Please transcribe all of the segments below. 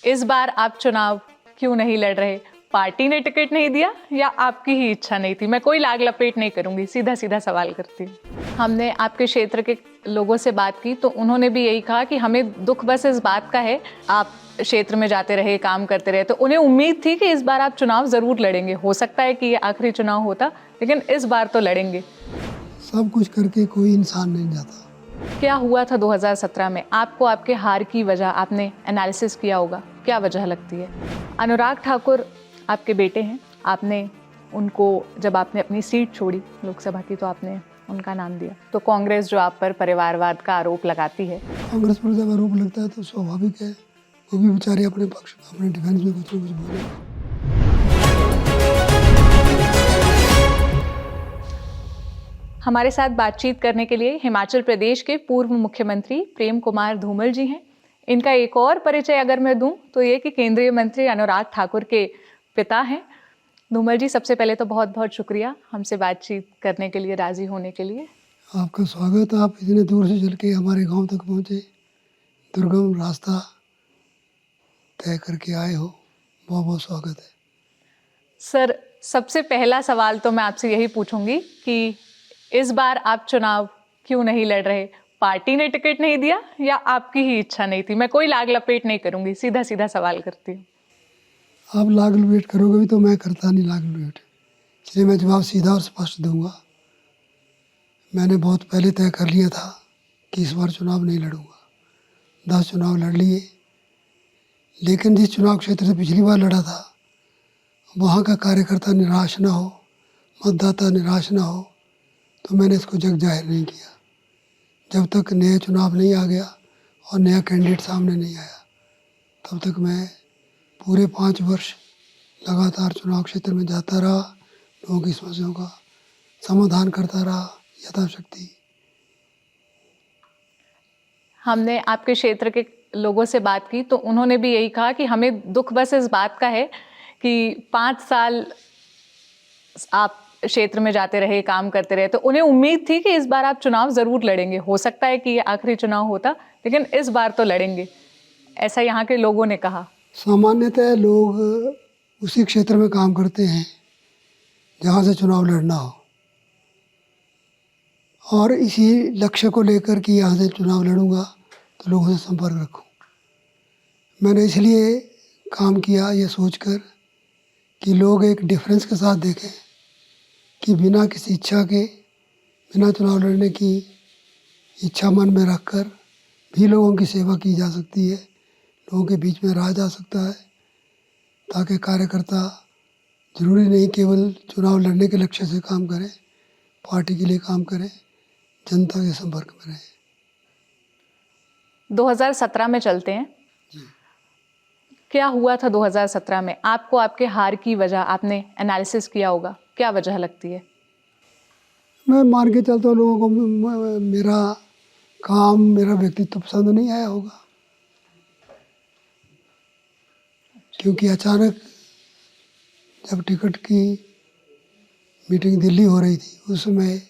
इस बार आप चुनाव क्यों नहीं लड़ रहे? पार्टी ने टिकट नहीं दिया या आपकी ही इच्छा नहीं थी? मैं कोई लाग लपेट नहीं करूंगी, सीधा सीधा सवाल करती हूँ। हमने आपके क्षेत्र के लोगों से बात की तो उन्होंने भी यही कहा कि हमें दुख बस इस बात का है, आप क्षेत्र में जाते रहे, काम करते रहे, तो उन्हें उम्मीद थी कि इस बार आप चुनाव जरूर लड़ेंगे। हो सकता है कि ये आखिरी चुनाव होता, लेकिन इस बार तो लड़ेंगे। सब कुछ करके कोई इंसान नहीं जाता। क्या हुआ था 2017 में? आपको आपके हार की वजह आपने एनालिसिस किया होगा, क्या वजह लगती है? अनुराग ठाकुर आपके बेटे हैं, आपने उनको, जब आपने अपनी सीट छोड़ी लोकसभा की, तो आपने उनका नाम दिया। तो कांग्रेस जो आप पर परिवारवाद का आरोप लगाती है, कांग्रेस पर जब आरोप लगता है तो स्वाभाविक है वो भी बेचारे अपने पक्ष, अपने डिफेंस में कुछ न कुछ बोले। हमारे साथ बातचीत करने के लिए हिमाचल प्रदेश के पूर्व मुख्यमंत्री प्रेम कुमार धूमल जी हैं। इनका एक और परिचय अगर मैं दूं तो ये कि केंद्रीय मंत्री अनुराग ठाकुर के पिता हैं। धूमल जी, सबसे पहले तो बहुत बहुत शुक्रिया हमसे बातचीत करने के लिए, राजी होने के लिए। आपका स्वागत। आप इतने दूर से चल के हमारे गांव तक पहुंचे, दुर्गम रास्ता तय करके आए हो, बहुत बहुत स्वागत है। सर, सबसे पहला सवाल तो मैं आपसे यही पूछूंगी कि इस बार आप चुनाव क्यों नहीं लड़ रहे? पार्टी ने टिकट नहीं दिया या आपकी ही इच्छा नहीं थी? मैं कोई लाग लपेट नहीं करूंगी, सीधा सीधा सवाल करती हूँ। आप लाग लपेट करोगे भी तो मैं करता नहीं लाग लपेट, इसलिए मैं जवाब सीधा और स्पष्ट दूंगा। मैंने बहुत पहले तय कर लिया था कि इस बार चुनाव नहीं लड़ूंगा। 10 चुनाव लड़ लिए, लेकिन जिस चुनाव क्षेत्र से पिछली बार लड़ा था वहाँ का कार्यकर्ता निराश ना हो, मतदाता निराश ना हो, तो मैंने इसको जग जाहिर नहीं किया। जब तक नया चुनाव नहीं आ गया और नया कैंडिडेट सामने नहीं आया, तब तक मैं पूरे 5 वर्ष लगातार चुनाव क्षेत्र में जाता रहा, लोगों की समस्याओं का समाधान करता रहा यथाशक्ति। हमने आपके क्षेत्र के लोगों से बात की तो उन्होंने भी यही कहा कि हमें दुख बस इस बात का है कि 5 साल आप क्षेत्र में जाते रहे, काम करते रहे, तो उन्हें उम्मीद थी कि इस बार आप चुनाव जरूर लड़ेंगे। हो सकता है कि ये आखिरी चुनाव होता, लेकिन इस बार तो लड़ेंगे, ऐसा यहाँ के लोगों ने कहा। सामान्यतः लोग उसी क्षेत्र में काम करते हैं जहाँ से चुनाव लड़ना हो, और इसी लक्ष्य को लेकर कि यहाँ से चुनाव लड़ूंगा तो लोगों से संपर्क रखूं। मैंने इसलिए काम किया ये सोचकर कि लोग एक डिफरेंस के साथ देखें कि बिना किसी इच्छा के, बिना चुनाव लड़ने की इच्छा मन में रखकर भी लोगों की सेवा की जा सकती है, लोगों के बीच में रहा जा सकता है, ताकि कार्यकर्ता जरूरी नहीं केवल चुनाव लड़ने के लक्ष्य से काम करें, पार्टी के लिए काम करें, जनता के संपर्क में रहें। 2017 में चलते हैं। क्या हुआ था 2017 में? आपको आपके हार की वजह आपने एनालिसिस किया होगा, क्या वजह लगती है? मैं मान के चलता हूँ लोगों को मेरा काम, मेरा व्यक्तित्व पसंद नहीं आया होगा, क्योंकि अचानक जब टिकट की मीटिंग दिल्ली हो रही थी उस समय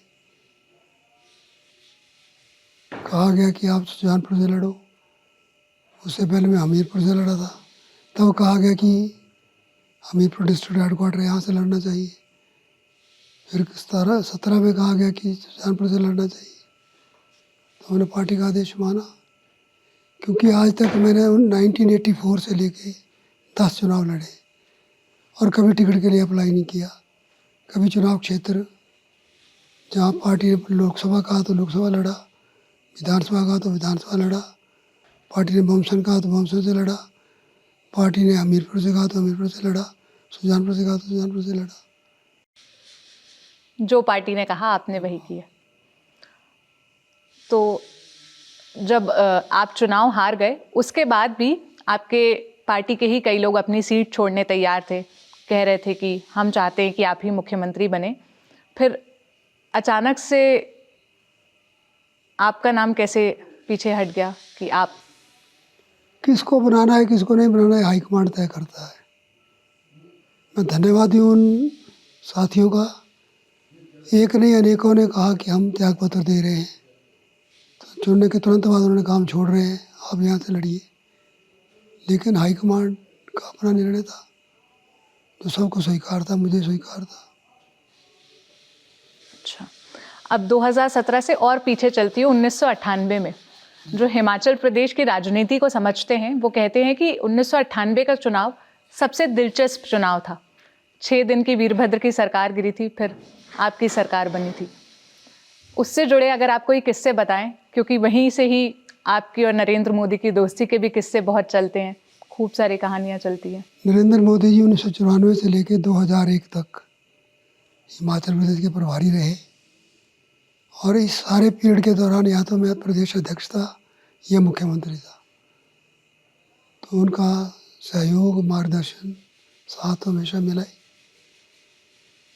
कहा गया कि आप सुजानपुर से लड़ो। उससे पहले मैं हमीरपुर से लड़ा था, तब कहा गया कि हमीरपुर डिस्ट्रिक्ट हेडक्वार्टर यहाँ से लड़ना चाहिए। फिर 17 में कहा गया कि सुजानपुर से लड़ना चाहिए, तो मैंने पार्टी का आदेश माना। क्योंकि आज तक मैंने 1984 से लेके 10 चुनाव लड़े और कभी टिकट के लिए अप्लाई नहीं किया। कभी चुनाव क्षेत्र जहाँ पार्टी ने लोकसभा कहा तो लोकसभा लड़ा, विधानसभा कहा तो विधानसभा लड़ा, पार्टी ने बमसन कहा तो बमसन से लड़ा, पार्टी ने हमीरपुर से कहा तो हमीरपुर से लड़ा, सुजानपुर से कहा तो सुजानपुर से लड़ा। जो पार्टी ने कहा आपने वही किया। तो जब आप चुनाव हार गए उसके बाद भी आपके पार्टी के ही कई लोग अपनी सीट छोड़ने तैयार थे, कह रहे थे कि हम चाहते हैं कि आप ही मुख्यमंत्री बने। फिर अचानक से आपका नाम कैसे पीछे हट गया कि आप? किसको बनाना है किसको नहीं बनाना है हाईकमांड तय करता है। मैं धन्यवादी हूँ उन साथियों का, एक नहीं अनेकों ने कहा कि हम त्याग पत्र दे रहे हैं, तो चुनने के तुरंत बाद उन्होंने काम छोड़ रहे हैं, आप यहाँ से लड़िए। लेकिन हाईकमांड का अपना निर्णय था, तो सबको स्वीकार था, मुझे स्वीकार था। अच्छा, अब 2017 से और पीछे चलती हूँ 1998 में। जो हिमाचल प्रदेश की राजनीति को समझते हैं वो कहते हैं कि 1998 का चुनाव सबसे दिलचस्प चुनाव था। 6 दिन की वीरभद्र की सरकार गिरी थी, फिर आपकी सरकार बनी थी। उससे जुड़े अगर आप कोई किस्से बताएं, क्योंकि वहीं से ही आपकी और नरेंद्र मोदी की दोस्ती के भी किस्से बहुत चलते हैं, खूब सारी कहानियां चलती हैं। नरेंद्र मोदी जी 1994 से लेकर 2001 तक हिमाचल प्रदेश के प्रभारी रहे, और इस सारे पीरियड के दौरान या तो मैं प्रदेश अध्यक्ष था या मुख्यमंत्री था, तो उनका सहयोग, मार्गदर्शन, साथ हमेशा मिला ही।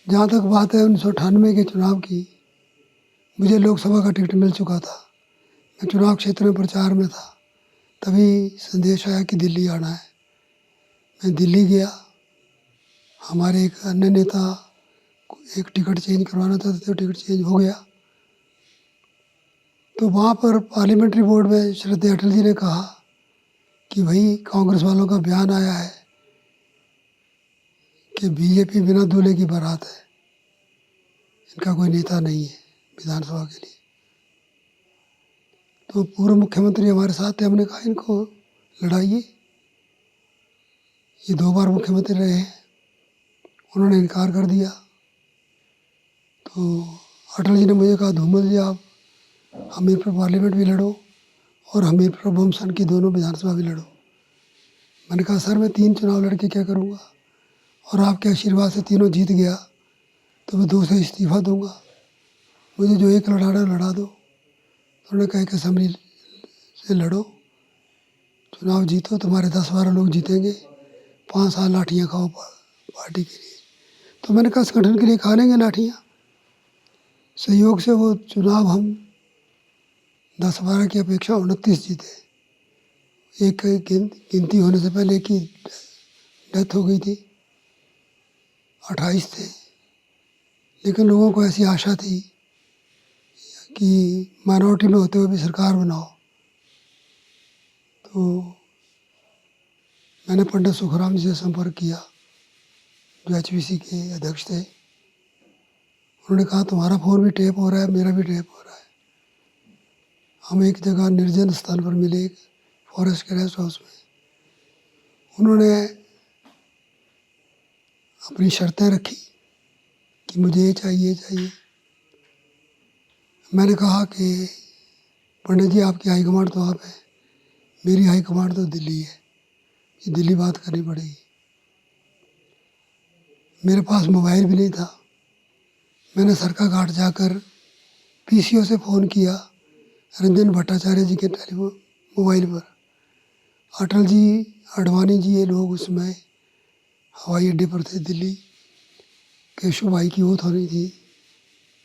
जहाँ तक बात है 1998 के चुनाव की, मुझे लोकसभा का टिकट मिल चुका था। मैं चुनाव क्षेत्र में प्रचार में था, तभी संदेश आया कि दिल्ली आना है। मैं दिल्ली गया। हमारे एक अन्य नेता को एक टिकट चेंज करवाना था, तो टिकट चेंज हो गया। तो वहाँ पर पार्लियामेंट्री बोर्ड में श्रद्धेय अटल जी ने कहा कि भाई कांग्रेस वालों का बयान आया है कि बीजेपी बिना दूल्हे की बारात है, इनका कोई नेता नहीं है विधानसभा के लिए। तो पूर्व मुख्यमंत्री हमारे साथ थे, हमने कहा इनको लड़ाइए, ये 2 बार मुख्यमंत्री रहे हैं। उन्होंने इनकार कर दिया। तो अटल जी ने मुझे कहा, धूमल जी आप हमीरपुर पार्लियामेंट भी लड़ो और हमीरपुर भूमसन की दोनों विधानसभा भी लड़ो। मैंने कहा सर मैं 3 चुनाव लड़के क्या करूँगा, और आपके आशीर्वाद से तीनों जीत गया तो मैं 2 से इस्तीफा दूंगा, मुझे जो एक लड़ाना लड़ा दो। उन्होंने कहा कि असेंबली से लड़ो, चुनाव जीतो, तुम्हारे 10-12 लोग जीतेंगे, 5 साल लाठियाँ खाओ पार्टी के लिए। तो मैंने कहा संगठन के लिए खा लेंगे लाठियाँ। सहयोग से वो चुनाव हम 10-12 की अपेक्षा 29 जीते। एक गिनती होने से पहले की डेथ हो गई थी, 28 थे। लेकिन लोगों को ऐसी आशा थी कि माइनॉरिटी में होते हुए भी सरकार बनाओ। तो मैंने पंडित सुखराम जी से संपर्क किया, जो HPC के अध्यक्ष थे। उन्होंने कहा तुम्हारा फ़ोन भी टेप हो रहा है, मेरा भी टेप हो रहा है। हम एक जगह निर्जन स्थान पर मिले, एक फॉरेस्ट के रेस्ट हाउस में। उन्होंने अपनी शर्तें रखी कि मुझे ये चाहिए चाहिए। मैंने कहा कि पंडित जी आपकी हाईकमांड तो आप है, मेरी हाईकमांड तो दिल्ली है, ये दिल्ली बात करनी पड़ेगी। मेरे पास मोबाइल भी नहीं था। मैंने सरका घाट जाकर PCO से फ़ोन किया, रंजन भट्टाचार्य जी के टेलीफोन मोबाइल पर। अटल जी, अडवाणी जी, ये लोग उस समय हवाई अड्डे पर थे दिल्ली। केशव भाई की ओथ होनी थी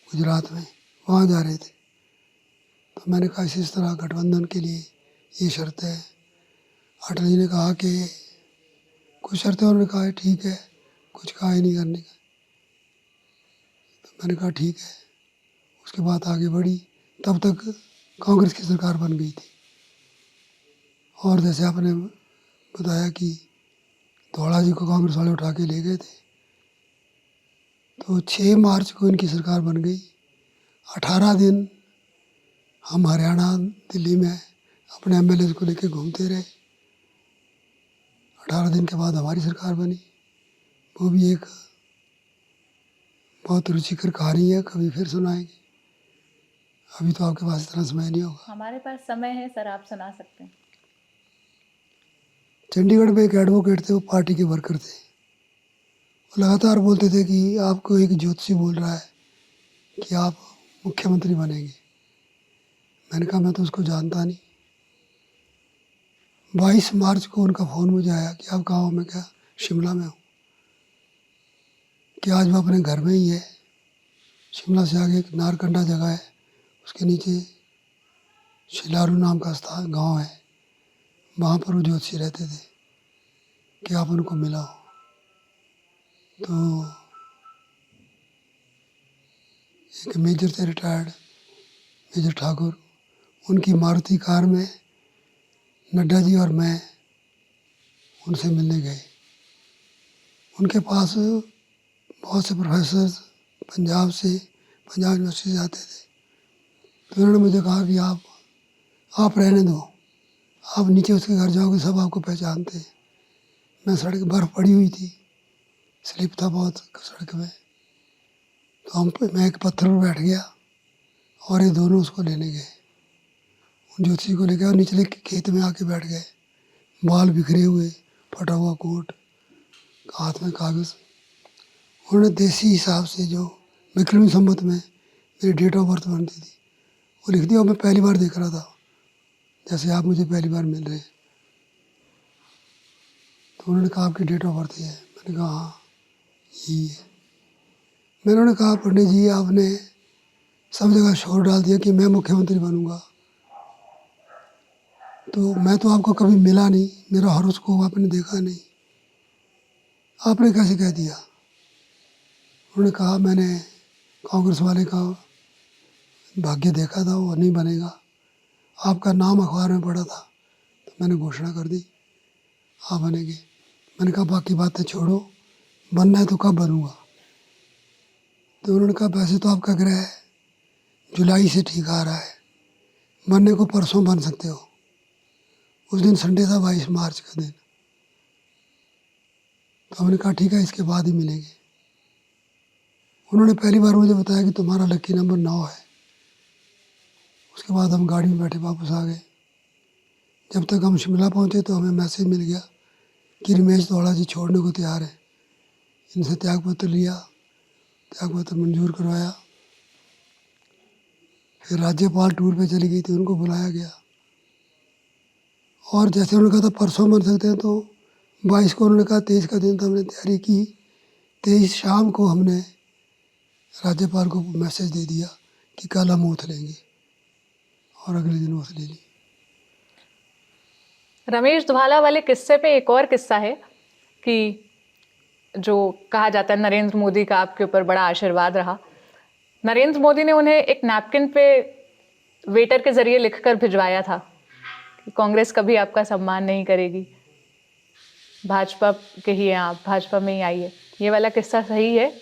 गुजरात में, वहाँ जा रहे थे। तो मैंने कहा इस तरह गठबंधन के लिए ये शर्त है। अटल जी ने कहा कि कुछ शर्तें, उन्होंने कहा ठीक है, कुछ कहा ही नहीं करने का। तो मैंने कहा ठीक है। उसके बाद आगे बढ़ी। तब तक कांग्रेस की सरकार बन गई थी, और जैसे आपने बताया कि धौड़ा जी को कांग्रेस वाले उठा के ले गए थे, तो 6 मार्च को इनकी सरकार बन गई। 18 दिन हम हरियाणा, दिल्ली में अपने MLA को लेकर घूमते रहे। 18 दिन के बाद हमारी सरकार बनी। वो भी एक बहुत रुचिकर कहानी है, कभी फिर सुनाएंगे। अभी तो आपके पास इतना समय नहीं होगा। हमारे पास समय है सर, आप सुना सकते हैं। चंडीगढ़ में एक एडवोकेट थे, वो पार्टी के वर्कर थे। वो लगातार बोलते थे कि आपको एक ज्योतिषी बोल रहा है कि आप मुख्यमंत्री बनेंगे। मैंने कहा मैं तो उसको जानता नहीं। 22 मार्च को उनका फ़ोन मुझे आया कि आप कहाँ हो? मैं क्या शिमला में हूँ। कि आज वो अपने घर में ही है। शिमला से आगे एक नारकंडा जगह है, उसके नीचे शिलारू नाम का स्थान गांव है, वहाँ पर वो ज्योतिषी रहते थे कि आप उनको मिलाओ। तो एक मेजर थे रिटायर्ड, मेजर ठाकुर, उनकी मारुति कार में नड्डा जी और मैं उनसे मिलने गए। उनके पास बहुत से प्रोफेसर पंजाब यूनिवर्सिटी से आते थे। तो उन्होंने मुझे कहा कि आप रहने दो, आप नीचे उसके घर जाओगे सब आपको पहचानते हैं। मैं सड़क बर्फ़ पड़ी हुई थी, स्लिप था बहुत सड़क में, तो मैं एक पत्थर पर बैठ गया और ये दोनों उसको लेने गए। उन ज्योतिषी को लेकर और निचले खेत में आके बैठ गए, बाल बिखरे हुए, फटा हुआ कोट, हाथ में कागज़। उन्होंने देसी हिसाब से जो विक्रमी संवत में मेरी डेट ऑफ बर्थ बनती थी वो लिख दिया। और मैं पहली बार देख रहा था, जैसे आप मुझे पहली बार मिल रहे हैं। तो उन्होंने कहा आपकी डेट ऑफ बर्थ ये है। मैंने कहा हाँ यही है। मैंने उन्होंने कहा पंडित जी आपने सब जगह शोर डाल दिया कि मैं मुख्यमंत्री बनूंगा, तो मैं तो आपको कभी मिला नहीं, मेरा हॉरोस्कोप आपने देखा नहीं, आपने कैसे कह दिया। उन्होंने कहा मैंने कांग्रेस वाले का भाग्य देखा था, वो नहीं बनेगा। आपका नाम अखबार में पड़ा था तो मैंने घोषणा कर दी आप बनेंगे। मैंने कहा बाकी बातें छोड़ो, बनना है तो कब बनूंगा। तो उन्होंने कहा वैसे तो आपका ग्रह जुलाई से ठीक आ रहा है, बनने को परसों बन सकते हो। उस दिन संडे था, 22 मार्च का दिन। तो हमने कहा ठीक है इसके बाद ही मिलेंगे। उन्होंने पहली बार मुझे बताया कि तुम्हारा लकी नंबर 9 है। उसके बाद हम गाड़ी में बैठे वापस आ गए। जब तक हम शिमला पहुंचे तो हमें मैसेज मिल गया कि रमेश दौड़ा जी छोड़ने को तैयार है। इनसे त्यागपत्र लिया, त्यागपत्र मंजूर करवाया। फिर राज्यपाल टूर पे चली गई थी, उनको बुलाया गया। और जैसे उन्होंने कहा था परसों बन सकते हैं, तो 22 को उन्होंने कहा 23 का दिन था, हमने तैयारी की। 23 शाम को हमने राज्यपाल को मैसेज दे दिया कि कल हम ओथ लेंगे, और अगले दिन ओथ ले ली। रमेश धवाला वाले किस्से पे एक और किस्सा है कि जो कहा जाता है नरेंद्र मोदी का आपके ऊपर बड़ा आशीर्वाद रहा। नरेंद्र मोदी ने उन्हें एक नैपकिन पे वेटर के जरिए लिखकर भिजवाया था कि कांग्रेस कभी आपका सम्मान नहीं करेगी, भाजपा के ही हैं आप, भाजपा में ही आइए। ये वाला किस्सा सही है?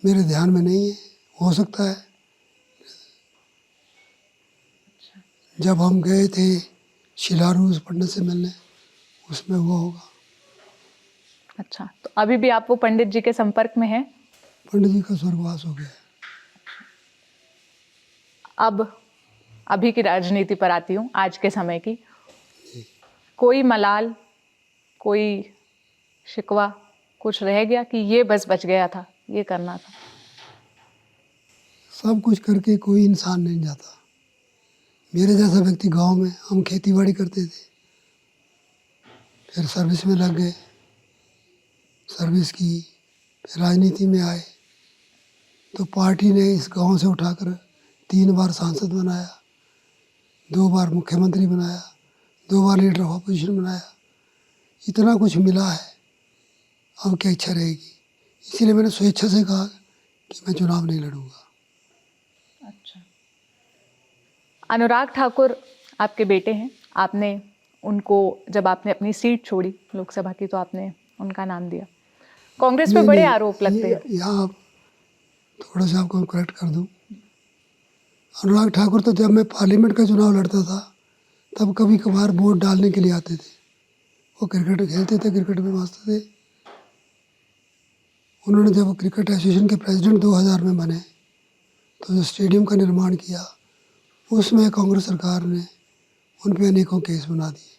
मेरे ध्यान में नहीं है, हो सकता है। जब हम गए थे शिलारूस पंडित से मिलने, उसमें हुआ होगा। अच्छा, तो अभी भी आप वो पंडित जी के संपर्क में हैं? पंडित जी का स्वर्गवास हो गया। अब अभी की राजनीति पर आती हूँ, आज के समय की। कोई मलाल, कोई शिकवा कुछ रह गया कि ये बस बच गया था, ये करना था? सब कुछ करके कोई इंसान नहीं जाता। मेरे जैसा व्यक्ति गांव में, हम खेती बाड़ी करते थे, फिर सर्विस में लग गए, सर्विस की, फिर राजनीति में आए। तो पार्टी ने इस गांव से उठाकर 3 बार सांसद बनाया, 2 बार मुख्यमंत्री बनाया, 2 बार लीडर ऑफ अपोजिशन बनाया। इतना कुछ मिला है, अब क्या इच्छा रहेगी। इसीलिए मैंने स्वेच्छा से कहा कि मैं चुनाव नहीं लड़ूंगा। अच्छा, अनुराग ठाकुर आपके बेटे हैं। आपने उनको, जब आपने अपनी सीट छोड़ी लोकसभा की, तो आपने उनका नाम दिया। कांग्रेस पे बड़े आरोप लगते हैं। यहाँ थोड़ा सा आपको करेक्ट कर दूं। अनुराग ठाकुर तो जब मैं पार्लियामेंट का चुनाव लड़ता था तब कभी कभार वोट डालने के लिए आते थे। वो क्रिकेट खेलते थे, क्रिकेट में मस्त थे। उन्होंने जब क्रिकेट एसोसिएशन के प्रेसिडेंट 2000 में बने तो जो स्टेडियम का निर्माण किया, उसमें कांग्रेस सरकार ने उन पर अनेकों केस बना दिए।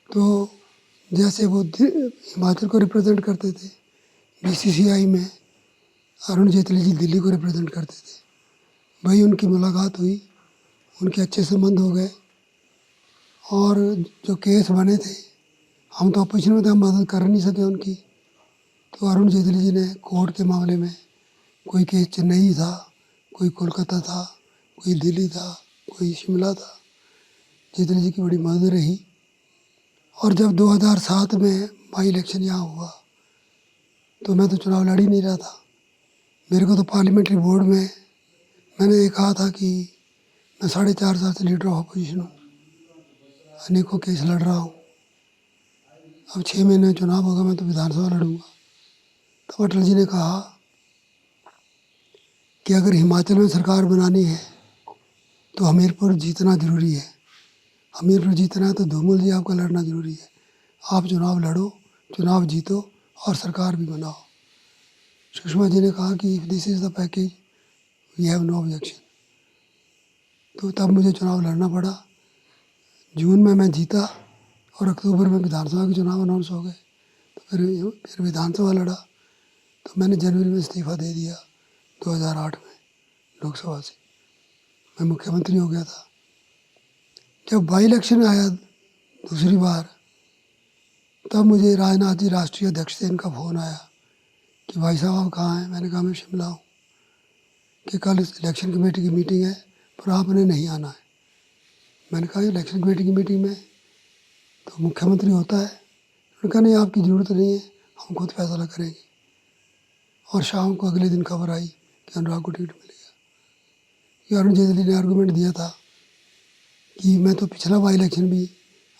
तो जैसे वो हिमाचल को रिप्रेजेंट करते थे, बीसीसीआई में अरुण जेटली जी दिल्ली को रिप्रेजेंट करते थे। वही उनकी मुलाकात हुई, उनके अच्छे संबंध हो गए, और जो केस बने थे, हम तो अपोजिशन में थे, हम मदद कर नहीं सके उनकी। तो अरुण जेटली जी ने कोर्ट के मामले में, कोई केस चेन्नई था, कोई कोलकाता था, कोई दिल्ली था, कोई शिमला था, जेटली जी की बड़ी मदद रही। और जब 2007 में बाई इलेक्शन यहाँ हुआ तो मैं तो चुनाव लड़ ही नहीं रहा था। मेरे को तो पार्लियामेंट्री बोर्ड में मैंने ये कहा था कि मैं 4.5 साल से लीडर ऑफ अपोजिशन हूँ, अनेकों केस लड़ रहा हूँ। अब 6 महीने में चुनाव होगा, मैं तो विधानसभा लड़ूंगा। तब अटल जी ने कहा कि अगर हिमाचल में सरकार बनानी है तो हमीरपुर जीतना ज़रूरी है। हमीरपुर जीतना है तो धूमल जी आपका लड़ना ज़रूरी है। आप चुनाव लड़ो, चुनाव जीतो और सरकार भी बनाओ। सुषमा जी ने कहा कि if this is the package we have no objection. तो तब मुझे चुनाव लड़ना पड़ा। जून में मैं जीता और अक्टूबर में विधानसभा के चुनाव अनाउंस हो गए। तो फिर विधानसभा लड़ा। तो मैंने जनवरी में इस्तीफ़ा दे दिया 2008 में लोकसभा से। मैं मुख्यमंत्री हो गया था। जब बाई इलेक्शन आया दूसरी बार, तब मुझे राजनाथ जी राष्ट्रीय अध्यक्ष से इनका फ़ोन आया कि भाई साहब आप कहाँ हैं। मैंने कहा मैं शिमला हूँ, कि कल इलेक्शन कमेटी की मीटिंग है पर आपने नहीं आना है। मैंने कहा इलेक्शन कमेटी की मीटिंग में तो मुख्यमंत्री होता है। उन्होंने कहा नहीं, आपकी ज़रूरत नहीं है, हम खुद फैसला करेंगे। और शाम को अगले दिन खबर आई कि अनुराग को टिकट मिल गया। ये अरुण जेटली ने आर्गूमेंट दिया था कि मैं तो पिछला बाई इलेक्शन भी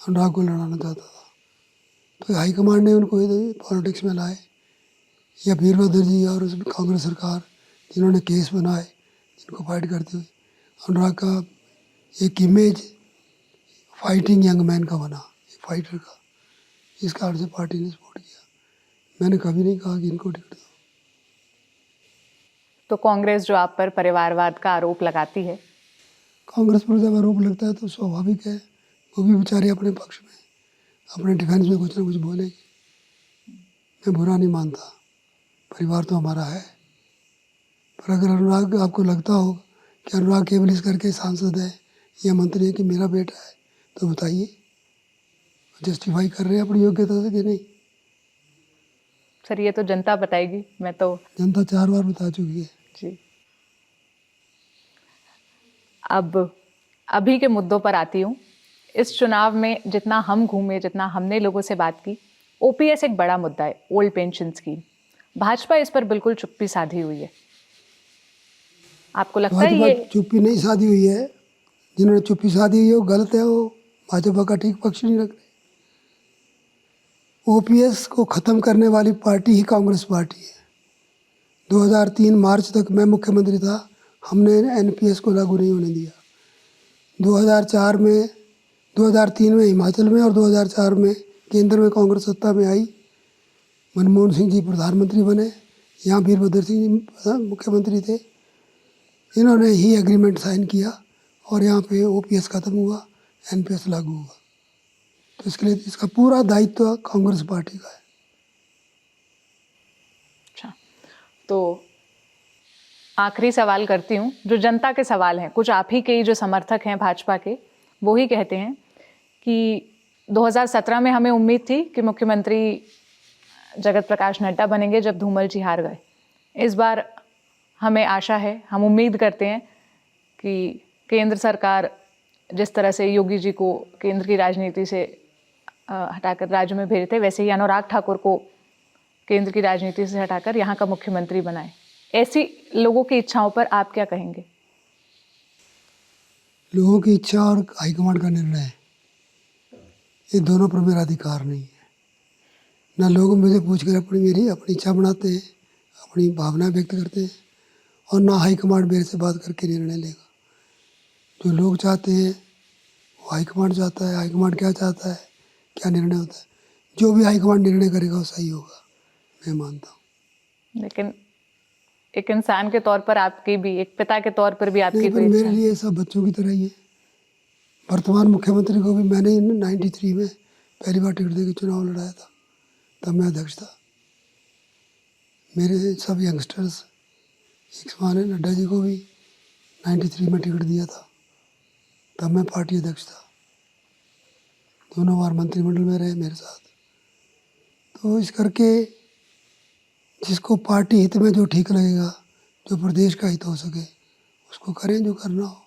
अनुराग को लड़ाना चाहता था। तो हाईकमांड ने उनको पॉलिटिक्स में लाए, या वीरभद्र जी और उस कांग्रेस सरकार जिन्होंने केस बनाए, जिनको फाइट करते हुए अनुराग का एक इमेज फाइटिंग यंग मैन का बना, एक फाइटर का। इस कारण से पार्टी ने सपोर्ट किया। मैंने कभी नहीं कहा कि इनको टिकट दो। तो कांग्रेस जो आप पर परिवारवाद का आरोप लगाती है, कांग्रेस पर जब आरोप लगता है तो स्वाभाविक है, वो भी बेचारे अपने पक्ष में, अपने डिफेंस में कुछ ना कुछ बोलेगी। मैं बुरा नहीं मानता, परिवार तो हमारा है। पर अगर अनुराग आपको लगता हो कि अनुराग केवल इस करके सांसद है या मंत्री है कि मेरा बेटा है, तो बताइए, जस्टिफाई कर रहे हैं अपनी योग्यता से कि नहीं। सर ये तो जनता बताएगी। मैं तो जनता 4 बार बता चुकी है। जी, अब अभी के मुद्दों पर आती हूँ। इस चुनाव में जितना हम घूमे, जितना हमने लोगों से बात की, ओपीएस एक बड़ा मुद्दा है, ओल्ड पेंशन स्कीम। भाजपा इस पर बिल्कुल चुप्पी साधी हुई है। आपको लगता है भाजपा ये चुप्पी नहीं साधी हुई है। जिन्होंने चुप्पी साधी हुई है वो गलत है, वो भाजपा का ठीक पक्ष नहीं रख रहे। ओपीएस को ख़त्म करने वाली पार्टी ही कांग्रेस पार्टी है। 2003 मार्च तक मैं मुख्यमंत्री था, हमने एनपीएस को लागू नहीं होने दिया। 2003 में हिमाचल में और 2004 में केंद्र में कांग्रेस सत्ता में आई। मनमोहन सिंह जी प्रधानमंत्री बने, यहाँ वीरभद्र सिंह जी मुख्यमंत्री थे। इन्होंने ही एग्रीमेंट साइन किया और यहाँ पे ओपीएस ख़त्म हुआ, एनपीएस लागू हुआ। तो इसके लिए इसका पूरा दायित्व कांग्रेस पार्टी का है। अच्छा, तो आखिरी सवाल करती हूँ, जो जनता के सवाल हैं। कुछ आप ही के ही जो समर्थक हैं भाजपा के, वो ही कहते हैं कि 2017 में हमें उम्मीद थी कि मुख्यमंत्री जगत प्रकाश नड्डा बनेंगे जब धूमल जी हार गए। इस बार हमें आशा है, हम उम्मीद करते हैं कि केंद्र सरकार जिस तरह से योगी जी को केंद्र की राजनीति से हटाकर राज्य में भेजे थे, वैसे ही अनुराग ठाकुर को केंद्र की राजनीति से हटाकर यहाँ का मुख्यमंत्री बनाए। ऐसी लोगों की इच्छाओं पर आप क्या कहेंगे? लोगों की इच्छा और हाईकमांड का निर्णय है, ये दोनों पर मेरा अधिकार नहीं है। ना लोग मुझे पूछ कर मेरी अपनी इच्छा बनाते हैं, अपनी भावनाएं व्यक्त करते हैं, और ना हाईकमांड मेरे से बात करके निर्णय लेगा। जो लोग चाहते हैं वो हाईकमांड चाहता है। हाईकमांड क्या चाहता है, क्या निर्णय होता है, जो भी हाईकमांड निर्णय करेगा वो सही होगा, मैं मानता हूँ। लेकिन एक इंसान के तौर पर आपकी भी, एक पिता के तौर पर भी आपकी नहीं, पर कोई मेरे इच्छा है? लिए सब बच्चों की तरह ही है। वर्तमान मुख्यमंत्री को भी मैंने 93 में पहली बार टिकट देकर चुनाव लड़ाया था, तब मैं अध्यक्ष था। मेरे सब यंगस्टर्स एक समान है। नड्डा जी को भी 93 में टिकट दिया था, तब मैं पार्टी अध्यक्ष था। दोनों बार मंत्रिमंडल में रहे मेरे साथ। तो इस करके जिसको पार्टी हित में जो ठीक लगेगा, जो प्रदेश का हित हो सके, उसको करें जो करना हो।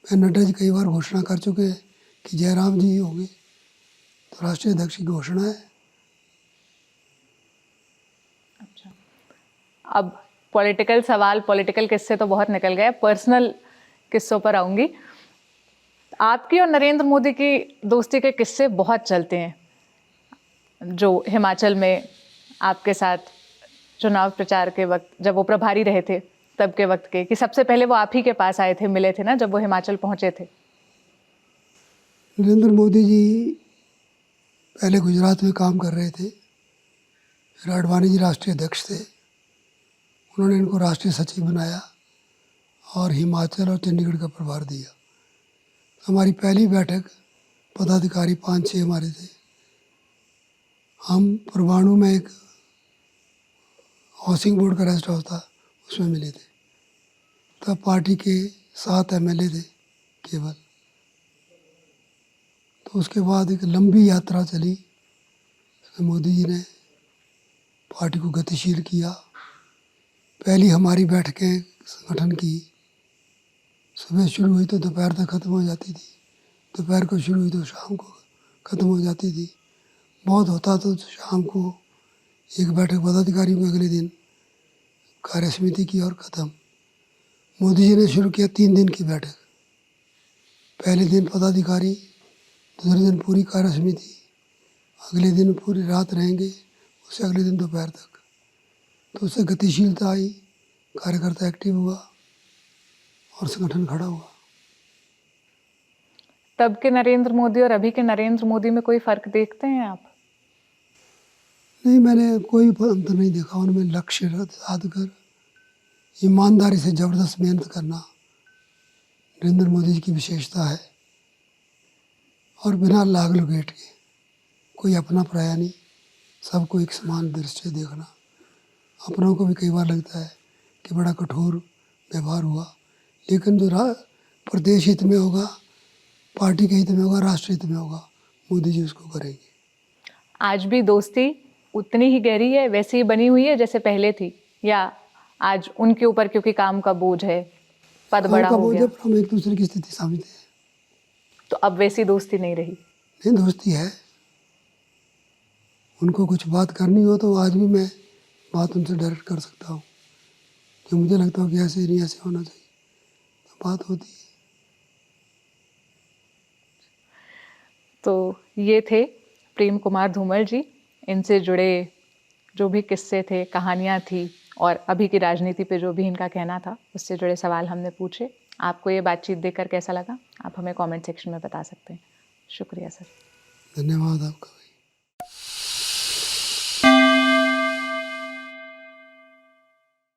मैं नड्डा जी कई बार घोषणा कर चुके हैं कि जयराम जी होंगे, तो राष्ट्रीय अध्यक्ष की घोषणा है। अच्छा, अब पॉलिटिकल सवाल, पॉलिटिकल किस्से तो बहुत निकल गए, पर्सनल किस्सों पर आऊंगी। आपकी और नरेंद्र मोदी की दोस्ती के किस्से बहुत चलते हैं। जो हिमाचल में आपके साथ चुनाव प्रचार के वक्त जब वो प्रभारी रहे थे तब के वक्त के, कि सबसे पहले वो आप ही के पास आए थे, मिले थे ना जब वो हिमाचल पहुंचे थे? नरेंद्र मोदी जी पहले गुजरात में काम कर रहे थे, फिर आडवाणी जी राष्ट्रीय अध्यक्ष थे, उन्होंने इनको राष्ट्रीय सचिव बनाया और हिमाचल और चंडीगढ़ का प्रभार दिया। हमारी पहली बैठक पदाधिकारी 5-6 हमारे थे। हम परवाणु में एक हाउसिंग बोर्ड का रेस्ट हाउस था, उसमें मिले थे। तब पार्टी के 7 MLA थे केवल। तो उसके बाद एक लंबी यात्रा चली, उसमें मोदी जी ने पार्टी को गतिशील किया। पहली हमारी बैठकें संगठन की सुबह शुरू हुई तो दोपहर तक ख़त्म हो जाती थी, दोपहर को शुरू हुई तो शाम को ख़त्म हो जाती थी। बहुत होता तो शाम को एक बैठक पदाधिकारियों के अगले दिन कार्य समिति की और ख़त्म। मोदी जी ने शुरू किया 3 दिन की बैठक। पहले दिन पदाधिकारी, दूसरे दिन पूरी कार्य समिति, अगले दिन पूरी रात रहेंगे, उससे अगले दिन दोपहर तक। तो उससे गतिशीलता आई, कार्यकर्ता एक्टिव हुआ और संगठन खड़ा हुआ। तब के नरेंद्र मोदी और अभी के नरेंद्र मोदी में कोई फर्क देखते हैं आप? नहीं, मैंने कोई अंतर नहीं देखा उनमें। लक्ष्य साध कर ईमानदारी से ज़बरदस्त मेहनत करना नरेंद्र मोदी जी की विशेषता है, और बिना लाग लपेट के, कोई अपना पराया नहीं, सबको एक समान दृष्टि से देखना। अपनों को भी कई बार लगता है कि बड़ा कठोर व्यवहार हुआ, लेकिन जो प्रदेश हित में होगा, पार्टी के हित में होगा, राष्ट्र हित में होगा, मोदी जी उसको करेंगे। आज भी दोस्ती उतनी ही गहरी है, वैसी ही बनी हुई है जैसे पहले थी, या आज उनके ऊपर क्योंकि काम का बोझ है, पद बड़ा हो गया, हम एक दूसरे की स्थिति समझते हैं, तो अब वैसी दोस्ती नहीं रही? नहीं, दोस्ती है। उनको कुछ बात करनी हो तो आज भी मैं बात उनसे डायरेक्ट कर सकता हूँ, कि मुझे लगता हो कि ऐसे नहीं, ऐसे होना चाहिए, तो बात होती है। तो ये थे प्रेम कुमार धूमल जी। इनसे जुड़े जो भी किस्से थे, कहानियाँ थी, और अभी की राजनीति पे जो भी इनका कहना था, उससे जुड़े सवाल हमने पूछे। आपको ये बातचीत देखकर कैसा लगा, आप हमें कमेंट सेक्शन में बता सकते हैं। शुक्रिया सर। धन्यवाद आपका।